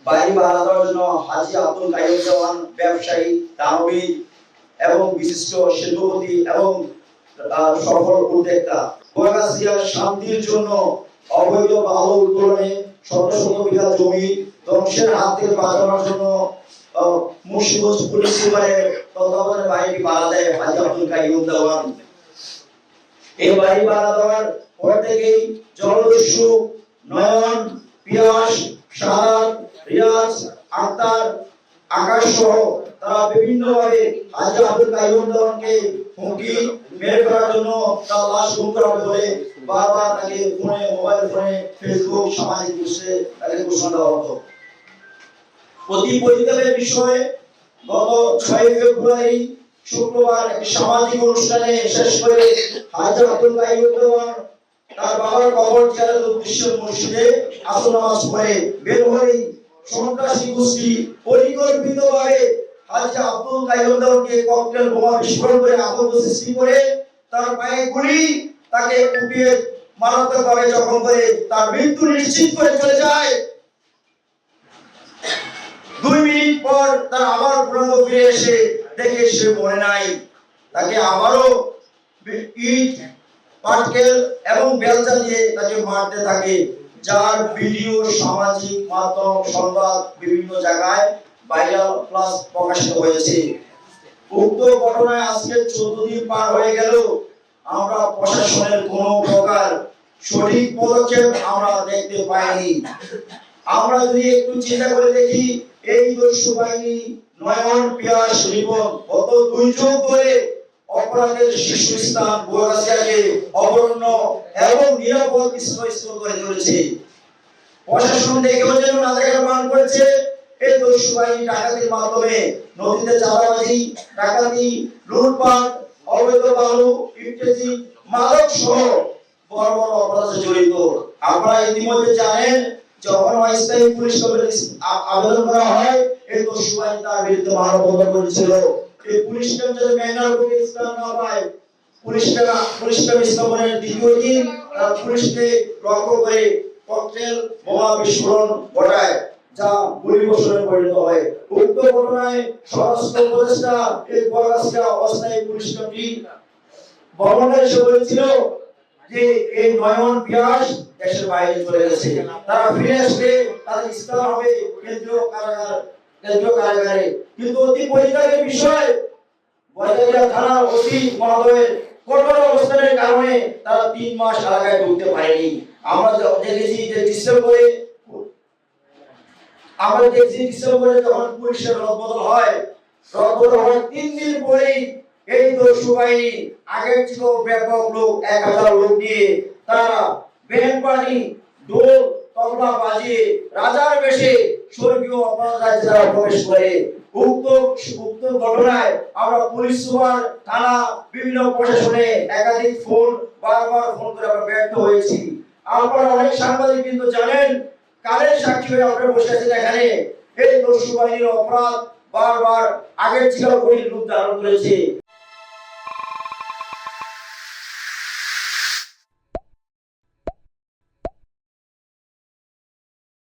বাড়ি ভাড়া দেওয়ার জন্য হাজী আব্দুল কাইয়ুম দেওয়ান ব্যবসায়ী, দানবীর এবং বিশিষ্ট শিল্পপতি এবং সফল উদ্যোক্তা। বগাছিয়ার শান্তির জন্য অবৈধ বালু উত্তোলনে শত শত বিঘা জমি ধ্বংসের হাত থেকে বাঁচানোর জন্য মুন্সিগঞ্জ পুলিশ সুপারের তত্ত্বাবধানে বাড়িটি ভাড়া দেয় হাজী আব্দুল কাইয়ুম দেওয়ান। এই বাড়ি ভাড়া দেওয়ার পর থেকেই জলদস্যু নয়ন, পিয়াস, শাহাদ, রিয়াজ, আক্তার, আকাশ সহ তারা বিভিন্নভাবে হাজী আব্দুল কাইয়ুম দেওয়ানকে হুমকি মেরে ফেলার জন্য তার লাশ গুম করা বলে বারবার তাকে ফোনে, মোবাইল ফোনে, ফেসবুক, সামাজিক পোস্টে তাকে ঘোষণা দেওয়া হতো। অতি পরিতাপের বিষয়ে গত 6 ফেব্রুয়ারি শুক্রবার একটি সামাজিক অনুষ্ঠানে শেষ করে হাজী আব্দুল কাইয়ুম দেওয়ান তার বাবার কবর জিয়ারতের উদ্দেশ্যে মসজিদে আসর নামাজ পড়ে বের হয়ে সন্ত্রাসী গোষ্ঠী পরিকল্পিতভাবে হাজী আব্দুল কাইয়ুম দেওয়ানকে ককটেল বোমা বিস্ফোরণ করে আতঙ্ক সৃষ্টি করে তার পায়ে গুলি, তাকে কুপিয়ে মারাত্মকভাবে জখম করে তার মৃত্যু নিশ্চিত করে চলে যায়। 2 মিনিট পর তার আবার পুনরায় ফিরে এসে দেখে সে মরে নাই। তাকে আবারও ইট, পাটকেল এবং বেলচা দিয়ে তাকে মারতে থাকে, যার ভিডিও সামাজিক মাধ্যম, সংবাদ বিভিন্ন জায়গায় ভাইরাল প্লাস প্রকাশিত হয়েছে। উক্ত ঘটনায় আজকে 14 দিন পার হয়ে গেল, আমরা প্রশাসনের কোনো প্রকার সঠিক পদক্ষেপ আমরা দেখতে পাইনি। আমরা যদি একটু চিন্তা করে দেখি, এই দস্যু বাহিনী নয়ন, পিয়াস, রিপন গত 2 যুগ ধরে অপরাধের শীর্ষস্থান বগাছিয়াকে অবরণ্য এবং নিরাপদ স্থল করে চলেছে। প্রশাসন দেখেও যেন না দেখার ভান করেছে। এই দস্যু বাহিনী ডাকাতির মাধ্যমে নদীতে চাঁদাবাজি, ডাকাতি, লুটপাট, অবৈধ বালু, ইত্যাদি মাদক সহ বড় বড় অপরাধে জড়িত। আপনারা ইতিমধ্যে জানেন, যখন অস্থায়ী পুলিশ কমিটি আবেদন করা হয়, এই দস্যু বাহিনী তার বিরুদ্ধে মানববন্ধন করেছিল। এই পুলিশ কমিটির ম্যানুয়াল বুকে স্থান না পায়, পুলিশ কমিটি স্থাপনের দ্বিতীয় দিন পুলিশকে লক্ষ্য করে ককটেল বোমা বিস্ফোরণ ঘটায়, যা গুলিবর্ষণে পরিণত হয়। উক্ত ঘটনায় স্বরাষ্ট্র উপদেষ্টা এই বগাছিয়া অস্থায়ী পুলিশ কমিটি ভবনে এসে বলেছিল যে এই নয়ন, পিয়াস দেশের বাইরে চলে গেছে, তারা ফিরে আসবে, তাদের স্থান হবে কেন্দ্রীয় কারাগারে। কিন্তু অতি পরিতাপের বিষয়, বগাছিয়া থানার ওসি মহোদয়ের কঠোর অবস্থানের কারণে তারা 3 মাস কারাগারে ঢুকতে পারেনি। আমরা দেখেছি যে ডিসেম্বরে যখন পুলিশের রদবদল হয়, 3 দিন পরেই এই দস্যু বাহিনী আগের ছিল ব্যাপক লোক, 1000 লোক নিয়ে তারা ব্যান্ড পার্টি, ঢোল, তবলা বাজিয়ে রাজার বেশে স্বর্গীয় অপরাধ রাজ্যে তারা প্রবেশ করে। উক্ত ঘটনায় আমরা পুলিশ সুপার, থানা, বিভিন্ন প্রশাসনে একাধিক ফোন, বারবার ফোন করে আমরা ব্যর্থ হয়েছি। আপনারা অনেক সাংবাদিক কিন্তু জানেন, কালের সাক্ষী হয়ে আমরা বসে আছি এখানে। এই দস্যু বাহিনীর অপরাধ বারবার আগের ছিল রূপ ধারণ করেছে।